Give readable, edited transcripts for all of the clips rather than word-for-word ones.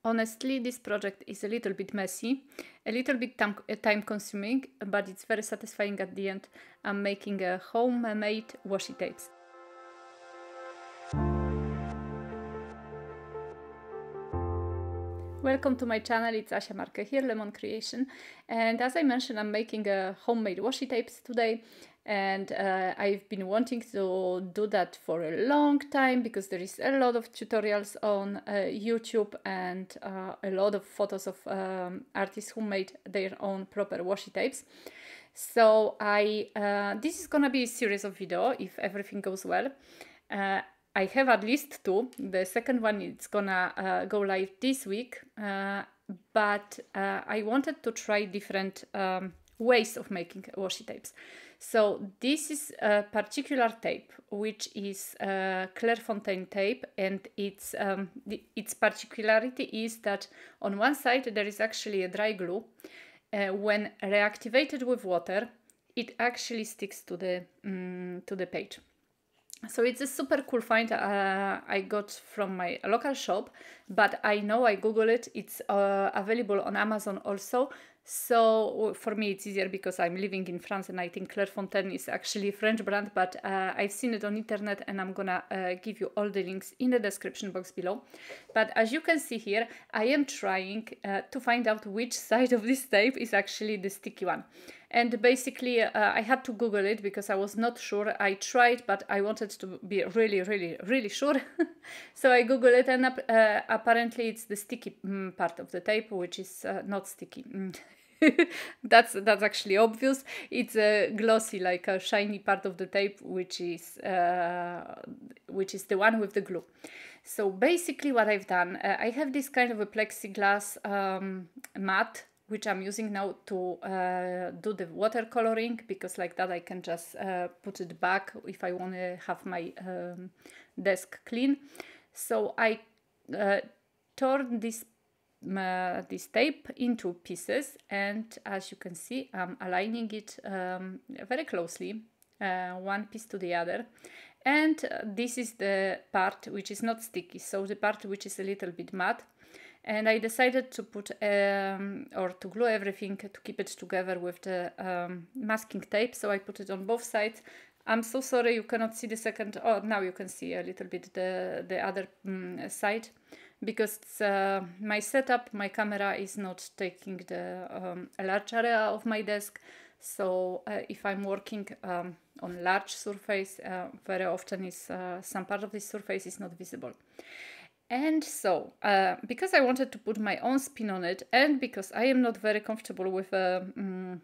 Honestly, this project is a little bit messy, a little bit time consuming, but it's very satisfying at the end. I'm making a homemade washi tapes. Welcome to my channel, it's MArquet here, Lemon Creation, and as I mentioned, I'm making a homemade washi tapes today, and I've been wanting to do that for a long time because there is a lot of tutorials on YouTube and a lot of photos of artists who made their own proper washi tapes. So this is gonna be a series of videos if everything goes well. I have at least two. The second one is gonna go live this week, but I wanted to try different ways of making washi tapes. So this is a particular tape, which is Clairfontaine tape, and its particularity is that on one side there is actually a dry glue. When reactivated with water, it actually sticks to the page. So it's a super cool find I got from my local shop, but I know I Google it. It's available on Amazon also. So for me it's easier because I'm living in France and I think Clairfontaine is actually a French brand, but I've seen it on internet and I'm gonna give you all the links in the description box below. But as you can see here, I am trying to find out which side of this tape is actually the sticky one. And basically I had to Google it because I was not sure. I tried, but I wanted to be really sure. So I Googled it, and apparently it's the sticky part of the tape, which is not sticky. That's actually obvious. It's a glossy, like a shiny part of the tape, which is the one with the glue. So basically what I've done, I have this kind of a plexiglass mat, which I'm using now to do the watercoloring, because like that I can just put it back if I want to have my desk clean. So I torn this tape into pieces, and as you can see, I'm aligning it very closely, one piece to the other. And this is the part which is not sticky, so the part which is a little bit matte. And I decided to put or to glue everything to keep it together with the masking tape. So I put it on both sides. I'm so sorry you cannot see the second. Oh, now you can see a little bit the other side, because my setup, my camera is not taking a large area of my desk. So if I'm working on large surface, very often is some part of this surface is not visible. And so, because I wanted to put my own spin on it, and because I am not very comfortable with a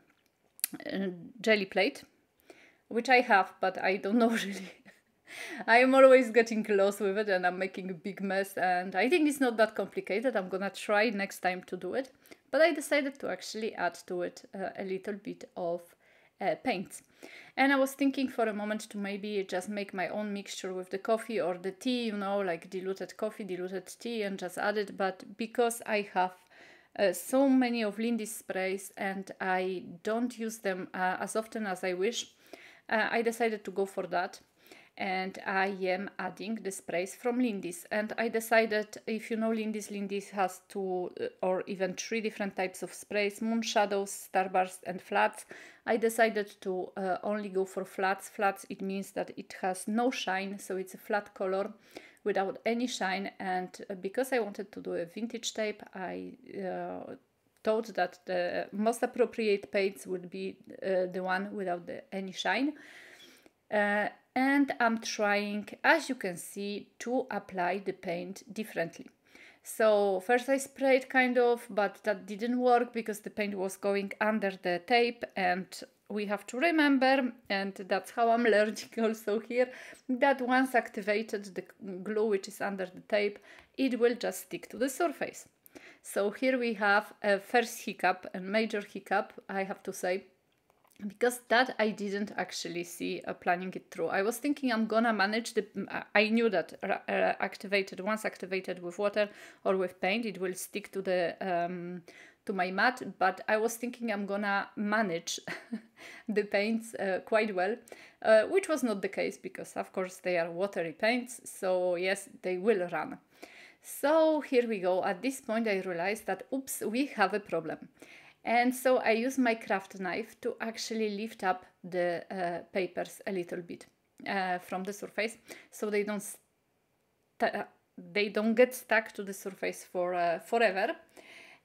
jelly plate, which I have, but I don't know really. I am always getting close with it and I'm making a big mess, and I think it's not that complicated. I'm gonna try next time to do it. But I decided to actually add to it a little bit of paints. And I was thinking for a moment to maybe just make my own mixture with the coffee or the tea, you know, like diluted coffee, diluted tea, and just add it. But because I have so many of Lindy's sprays and I don't use them as often as I wish, I decided to go for that. And I am adding the sprays from Lindy's. And I decided, if you know Lindy's has 2 or even 3 different types of sprays: moon shadows, starburst, and flats. I decided to only go for flats. Flats, it means that it has no shine, so it's a flat color without any shine. And because I wanted to do a vintage tape, I thought that the most appropriate paints would be the one without any shine. And I'm trying, as you can see, to apply the paint differently. So first I sprayed kind of, but that didn't work because the paint was going under the tape, and we have to remember, and that's how I'm learning also here, that once activated the glue which is under the tape, it will just stick to the surface. So here we have a first hiccup, a major hiccup, I have to say, because that I didn't actually see planning it through. I was thinking I'm gonna manage I knew that once activated with water or with paint, it will stick to the to my mat, but I was thinking I'm gonna manage the paints quite well, which was not the case, because of course they are watery paints, so yes, they will run. So here we go. At this point I realized that, oops, we have a problem. And so I use my craft knife to actually lift up the papers a little bit from the surface, so they don't get stuck to the surface for forever.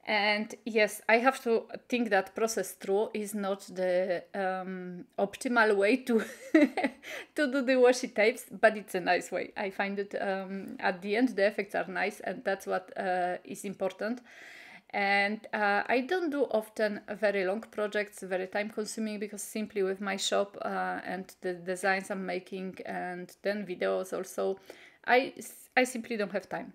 And yes, I have to think that process through is not the optimal way to to do the washi tapes, but it's a nice way. I find it at the end the effects are nice, and that's what is important. And I don't do often very long projects, very time consuming, because simply with my shop and the designs I'm making and then videos also, I simply don't have time.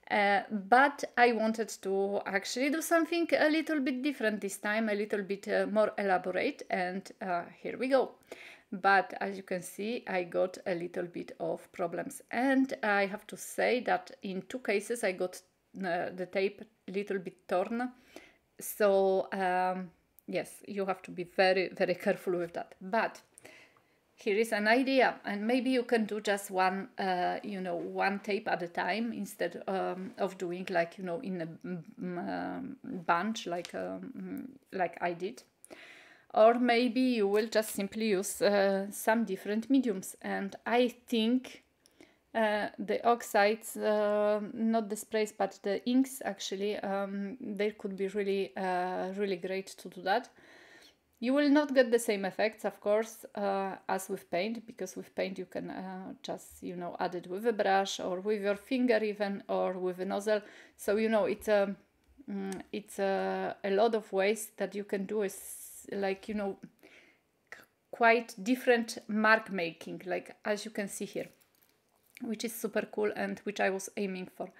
But I wanted to actually do something a little bit different this time, a little bit more elaborate, and here we go. But as you can see, I got a little bit of problems, and I have to say that in 2 cases I got the tape a little bit torn. So yes, you have to be very, very careful with that. But here is an idea, and maybe you can do just one, one tape at a time instead of doing like, in a bunch like I did. Or maybe you will just simply use some different mediums. And I think the oxides, not the sprays, but the inks actually, they could be really, really great to do that. You will not get the same effects, of course, as with paint, because with paint you can just, add it with a brush or with your finger even, or with a nozzle. So, it's a lot of ways that you can do is like, quite different mark making, like as you can see here, which is super cool and which I was aiming for.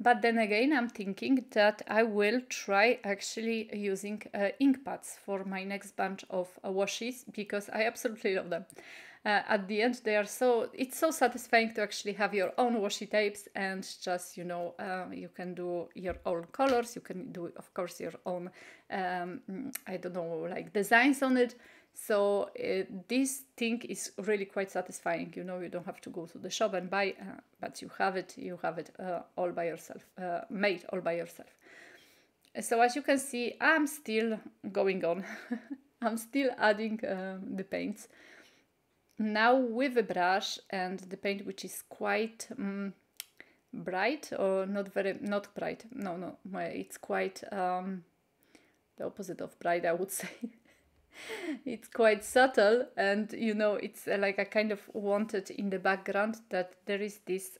But then again, I'm thinking that I will try actually using ink pads for my next bunch of washes, because I absolutely love them. At the end, it's so satisfying to actually have your own washi tapes and just, you can do your own colors. You can do, of course, your own, I don't know, like designs on it. So this thing is really quite satisfying. You don't have to go to the shop and buy, but you have it all by yourself, made all by yourself. So as you can see, I'm still going on. I'm still adding the paints. Now with a brush and the paint, which is quite bright, or not bright. No, it's quite the opposite of bright, I would say. It's quite subtle, and it's like I kind of wanted in the background that there is this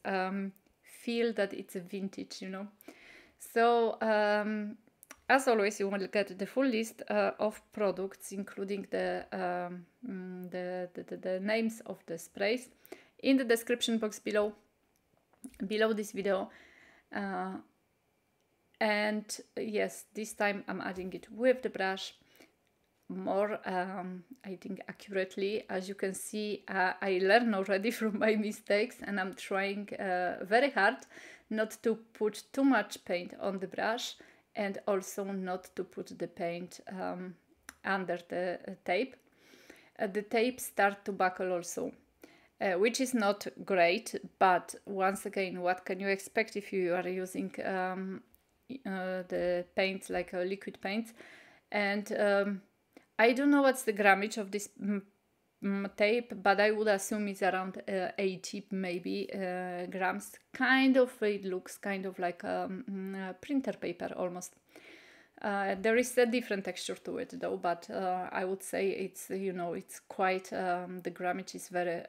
feel that it's a vintage, So as always, you will get the full list of products, including the names of the sprays, in the description box below this video. And yes, this time I'm adding it with the brush more, I think, accurately. As you can see, I learned already from my mistakes, and I'm trying very hard not to put too much paint on the brush, and also not to put the paint under the tape. The tape starts to buckle also, which is not great, but once again, what can you expect if you are using the paints, like liquid paints? And I don't know what's the grammage of this tape, but I would assume it's around 80 maybe grams. It looks kind of like printer paper almost. There is a different texture to it though, but I would say it's, it's quite, the grammage is very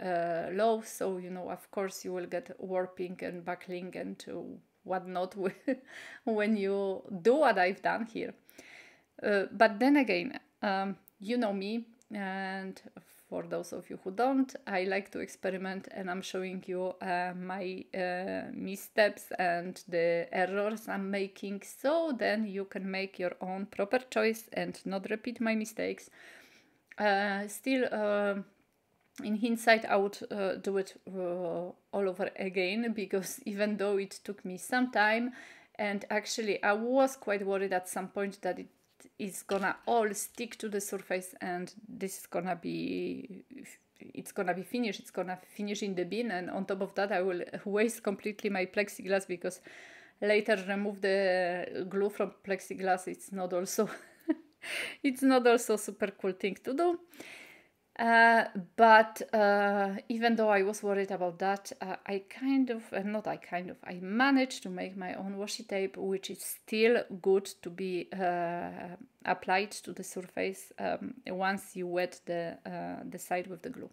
low, so, of course you will get warping and buckling and whatnot when you do what I've done here. But then again, you know me, and for those of you who don't, I like to experiment, and I'm showing you my missteps and the errors I'm making, so then you can make your own proper choice and not repeat my mistakes. Still, in hindsight, I would do it all over again, because even though it took me some time, and actually I was quite worried at some point that it's gonna all stick to the surface, and this is gonna be finished. It's gonna finish in the bin, and on top of that I will waste completely my plexiglass, because later remove the glue from plexiglass, it's not also it's not also super cool thing to do. But even though I was worried about that, I managed to make my own washi tape, which is still good to be applied to the surface once you wet the side with the glue.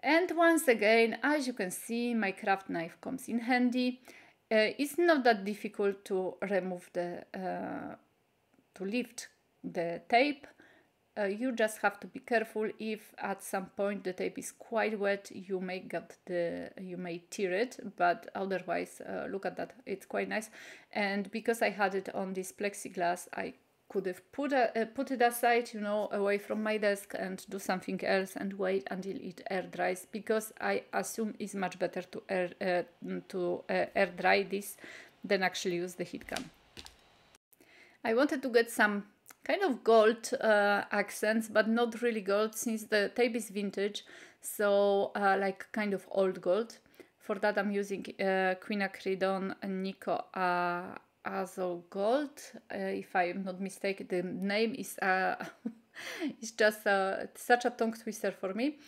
And once again, as you can see, my craft knife comes in handy. It's not that difficult to remove to lift the tape. You just have to be careful. If at some point the tape is quite wet, you may tear it, but otherwise, look at that, it's quite nice. And because I had it on this plexiglass, I could have put it aside, you know, away from my desk and do something else and wait until it air dries, because I assume it's much better to air dry this than actually use the heat gun. I wanted to get some kind of gold accents, but not really gold, since the tape is vintage, so like kind of old gold. For that I'm using Quinacridone Nico Azo Gold. If I'm not mistaken, the name is it's just such a tongue twister for me.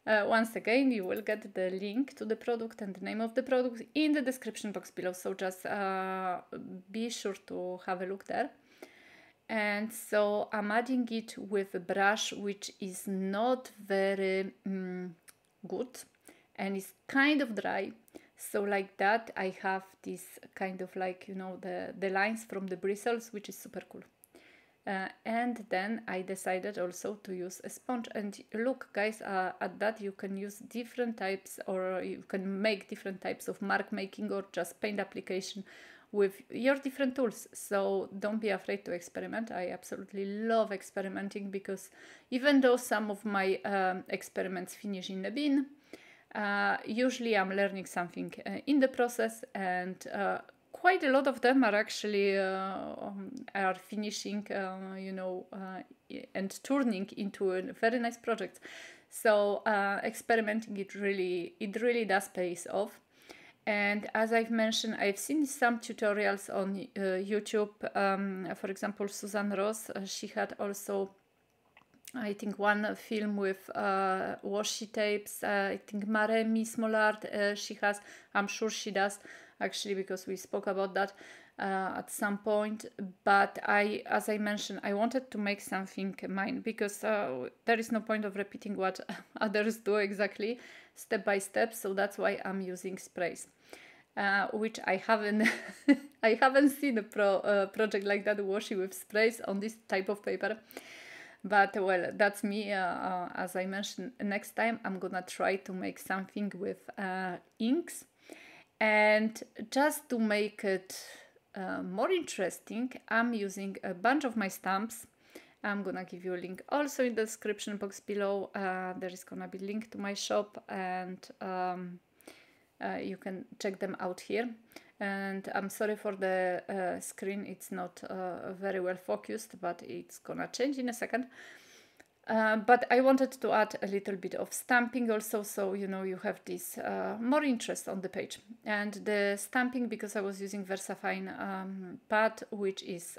Once again, you will get the link to the product and the name of the product in the description box below, so just be sure to have a look there. And so I'm adding it with a brush which is not very good and is kind of dry. So like that, I have this kind of like, you know, the lines from the bristles, which is super cool. And then I decided also to use a sponge. And look, guys, at that you can use different types, or you can make different types of mark making or just paint application with your different tools. So don't be afraid to experiment. I absolutely love experimenting, because even though some of my experiments finish in the bin, usually I'm learning something in the process, and quite a lot of them are actually are finishing, you know, and turning into a very nice project. So experimenting, it really does pay off. And as I've mentioned, I've seen some tutorials on YouTube. For example, Susan Ross, she had also, I think, one film with washi tapes. I think Maremi Small Art she has. I'm sure she does, actually, because we spoke about that at some point. But as I mentioned, I wanted to make something mine, because there is no point of repeating what others do exactly, step by step. So that's why I'm using sprays, which I haven't I haven't seen a project like that, washi with sprays on this type of paper. But well, that's me. As I mentioned, next time I'm gonna try to make something with inks. And just to make it more interesting, I'm using a bunch of my stamps. I'm gonna give you a link also in the description box below. There is gonna be a link to my shop, and you can check them out here. And I'm sorry for the screen, it's not very well focused, but it's gonna change in a second. But I wanted to add a little bit of stamping also, so you know, you have this more interest on the page. And the stamping, because I was using VersaFine pad, which is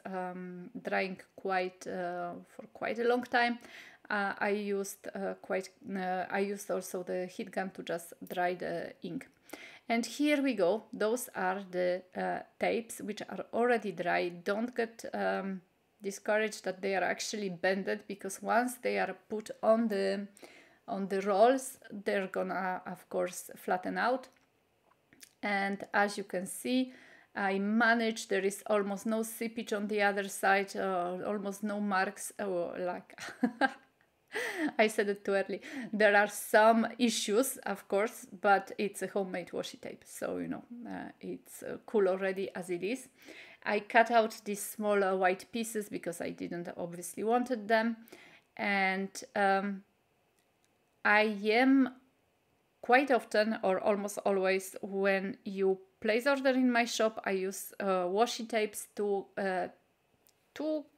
drying for quite a long time, I used also the heat gun to just dry the ink. And here we go. Those are the tapes which are already dry. Don't get discouraged that they are actually bended, because once they are put on the rolls, they're gonna, of course, flatten out. And as you can see, I managed. There is almost no seepage on the other side, almost no marks. Like I said it too early. There are some issues, of course, but it's a homemade washi tape, so you know, it's cool already as it is. I cut out these smaller white pieces because I didn't obviously wanted them, and I am quite often, or almost always, when you place order in my shop, I use washi tapes to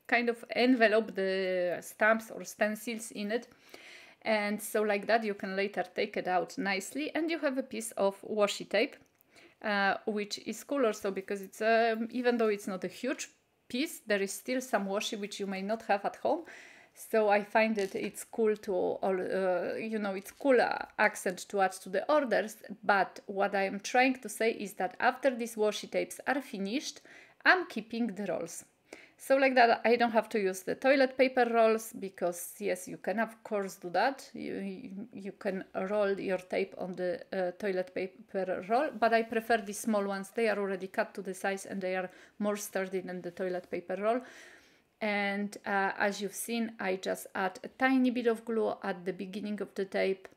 kind of envelope the stamps or stencils in it. And so like that you can later take it out nicely and you have a piece of washi tape. which is cool also because it's even though it's not a huge piece, there is still some washi which you may not have at home. So I find that it's cool to, you know, it's cool accent to add to the orders. But what I am trying to say is that after these washi tapes are finished, I'm keeping the rolls. So like that, I don't have to use the toilet paper rolls because yes, you can of course do that. You can roll your tape on the toilet paper roll, but I prefer these small ones. They are already cut to the size and they are more sturdy than the toilet paper roll. And as you've seen, I just add a tiny bit of glue at the beginning of the tape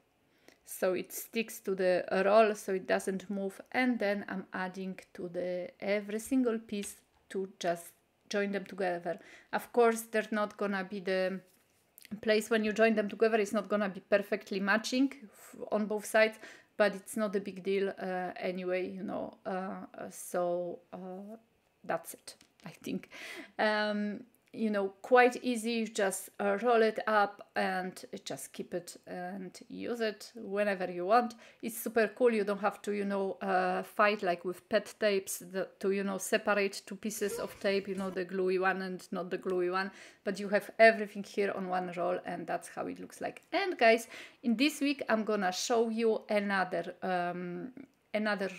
so it sticks to the roll so it doesn't move, and then I'm adding to the every single piece to just join them together. Of course, they're not gonna be the place when you join them together, it's not gonna be perfectly matching on both sides, but it's not a big deal anyway, you know, so that's it, I think. You know, quite easy, you just roll it up and just keep it and use it whenever you want. It's super cool, you don't have to, you know, fight like with pet tapes to, you know, separate two pieces of tape, you know, the gluey one and not the gluey one, but you have everything here on one roll and that's how it looks like. And guys, in this week I'm gonna show you another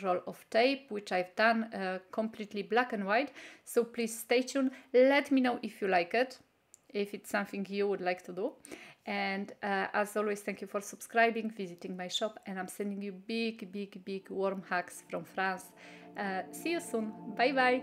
roll of tape which I've done completely black and white, so please stay tuned. Let me know if you like it, if it's something you would like to do, and as always, thank you for subscribing, visiting my shop, and I'm sending you big warm hugs from France. See you soon, bye bye.